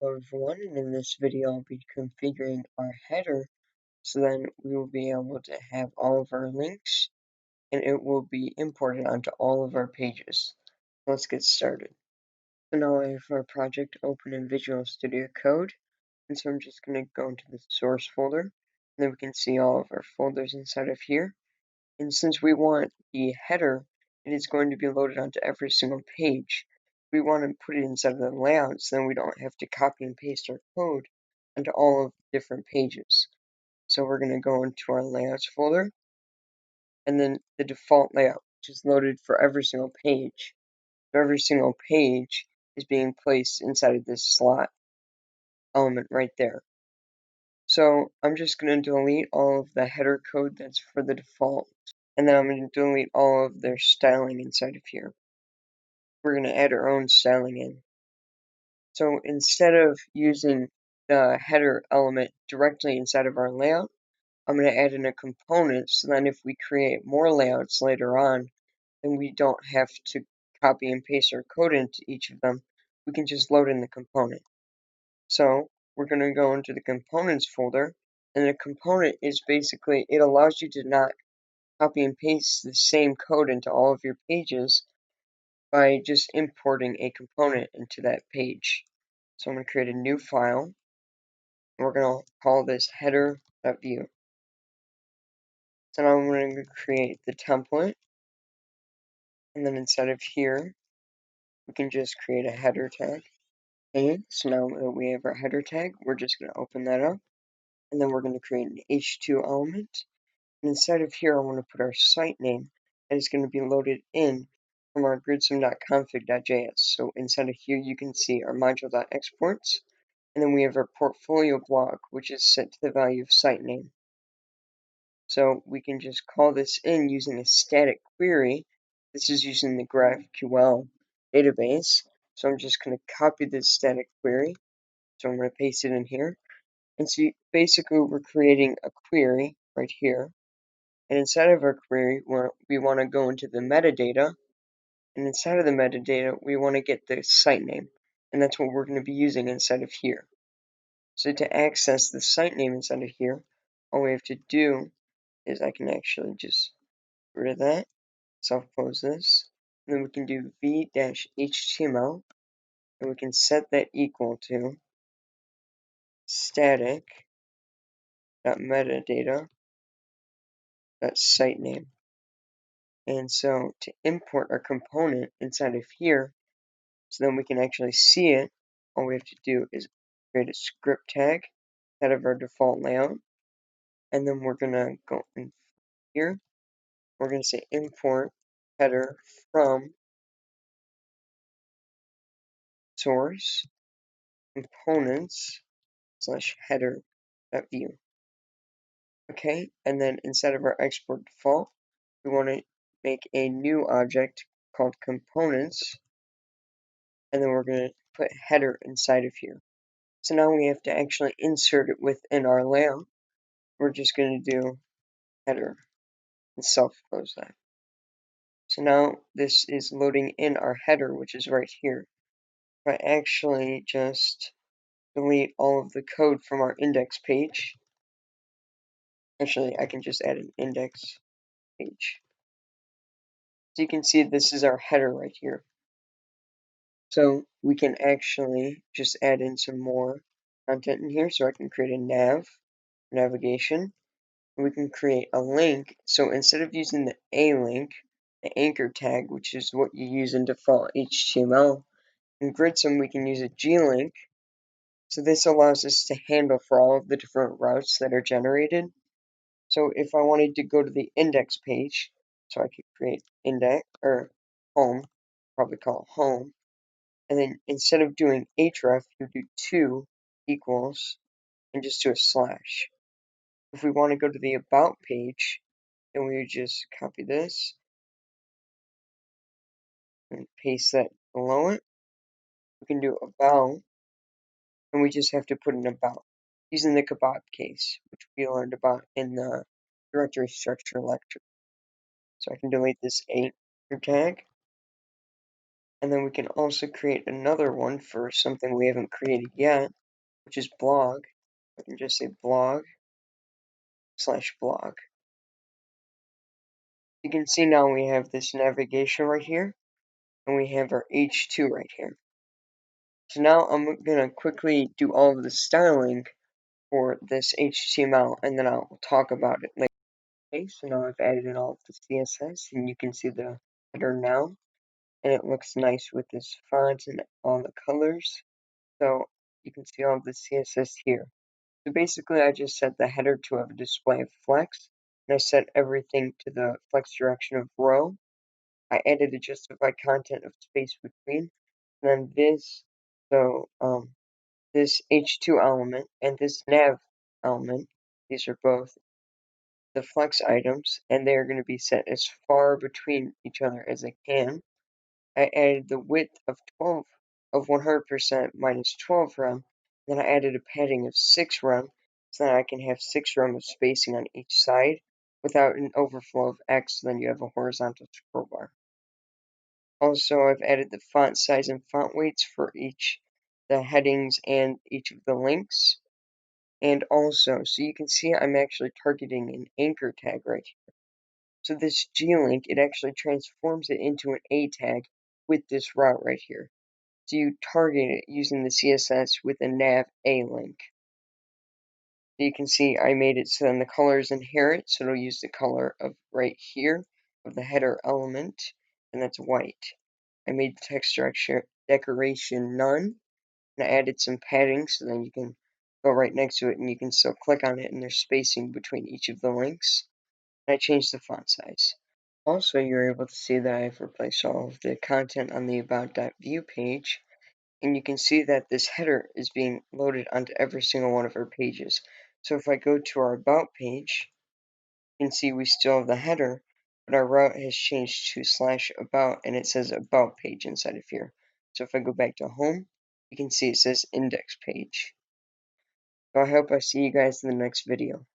Hello everyone, and in this video I'll be configuring our header so then we will be able to have all of our links and it will be imported onto all of our pages. Let's get started. So now I have our project open in Visual Studio Code, and so I'm just going to go into the source folder, and then we can see all of our folders inside of here. And since we want the header, it is going to be loaded onto every single page. We want to put it inside of the layout so then we don't have to copy and paste our code onto all of the different pages. So we're going to go into our layouts folder, and then the default layout, which is loaded for every single page. So every single page is being placed inside of this slot element right there. So I'm just going to delete all of the header code that's for the default, and then I'm going to delete all of their styling inside of here. We're going to add our own styling in. So instead of using the header element directly inside of our layout, I'm going to add in a component so then if we create more layouts later on, then we don't have to copy and paste our code into each of them. We can just load in the component. So we're going to go into the components folder, and the component is basically, it allows you to not copy and paste the same code into all of your pages by just importing a component into that page. So I'm going to create a new file, and we're going to call this header.vue. So now I'm going to create the template, and then inside of here, we can just create a header tag. Okay, so now that we have our header tag, we're just going to open that up, and then we're going to create an h2 element. And inside of here, I want to put our site name that is going to be loaded in from our gridsome.config.js. So inside of here, you can see our module.exports, and then we have our portfolio block, which is set to the value of site name. So we can just call this in using a static query. This is using the GraphQL database. So I'm just going to copy this static query. So I'm going to paste it in here. And see, basically, we're creating a query right here. And inside of our query, we want to go into the metadata. And inside of the metadata, we want to get the site name. And that's what we're going to be using inside of here. So to access the site name inside of here, all we have to do is I can actually just get rid of that, self-close this, and then we can do v-html, and we can set that equal to static.metadata.site name. And so to import our component inside of here, so then we can actually see it, all we have to do is create a script tag out of our default layout, and then we're going to go in here. We're going to say import header from source components / header.vue. Okay, and then inside of our export default, we want to make a new object called components, and then we're going to put header inside of here. So now we have to actually insert it within our layout. We're just going to do header and self-close that. So now this is loading in our header, which is right here. If I actually just delete all of the code from our index page, actually I can just add an index page. So you can see this is our header right here. So we can actually just add in some more content in here. So I can create a navigation. We can create a link. So instead of using the a link, the anchor tag, which is what you use in default HTML, in Gridsome we can use a glink. So this allows us to handle for all of the different routes that are generated. So if I wanted to go to the index page, so I could create index or home, probably call it home, and then instead of doing href, you do 2 equals and just do a slash. If we want to go to the about page, then we would just copy this and paste that below it. We can do about, and we just have to put an about using the kebab case, which we learned about in the directory structure lecture. So I can delete this anchor tag, And then we can also create another one for something we haven't created yet, which is blog. I can just say blog/blog. You can see now we have this navigation right here, and we have our H2 right here. So now I'm going to quickly do all of the styling for this HTML, and then I'll talk about it later. Okay, so now I've added in all of the CSS, and you can see the header now, and it looks nice with this font and all the colors. So you can see all of the CSS here. So basically, I just set the header to have a display of flex, and I set everything to the flex direction of row. I added a justified content of space between, and then this, so this H2 element and this nav element, these are both the flex items, and they are going to be set as far between each other as I can. I added the width of 100% minus 12 rem, then I added a padding of 6 rem, so that I can have 6 rem of spacing on each side without an overflow of X, so then you have a horizontal scroll bar. Also, I've added the font size and font weights for the headings and each of the links. And also, so you can see I'm actually targeting an anchor tag right here. So this G-link, it actually transforms it into an A tag with this route right here. So you target it using the CSS with a nav A link. So you can see I made it so then the colors inherit, so it'll use the color of right here of the header element, and that's white. I made the text decoration none, and I added some padding so then you can go right next to it and you can still click on it and there's spacing between each of the links. And I changed the font size. Also, you're able to see that I've replaced all of the content on the about.vue page, and you can see that this header is being loaded onto every single one of our pages. So if I go to our about page, you can see we still have the header, but our route has changed to /about, and it says about page inside of here. So if I go back to home, you can see it says index page. So I hope I see you guys in the next video.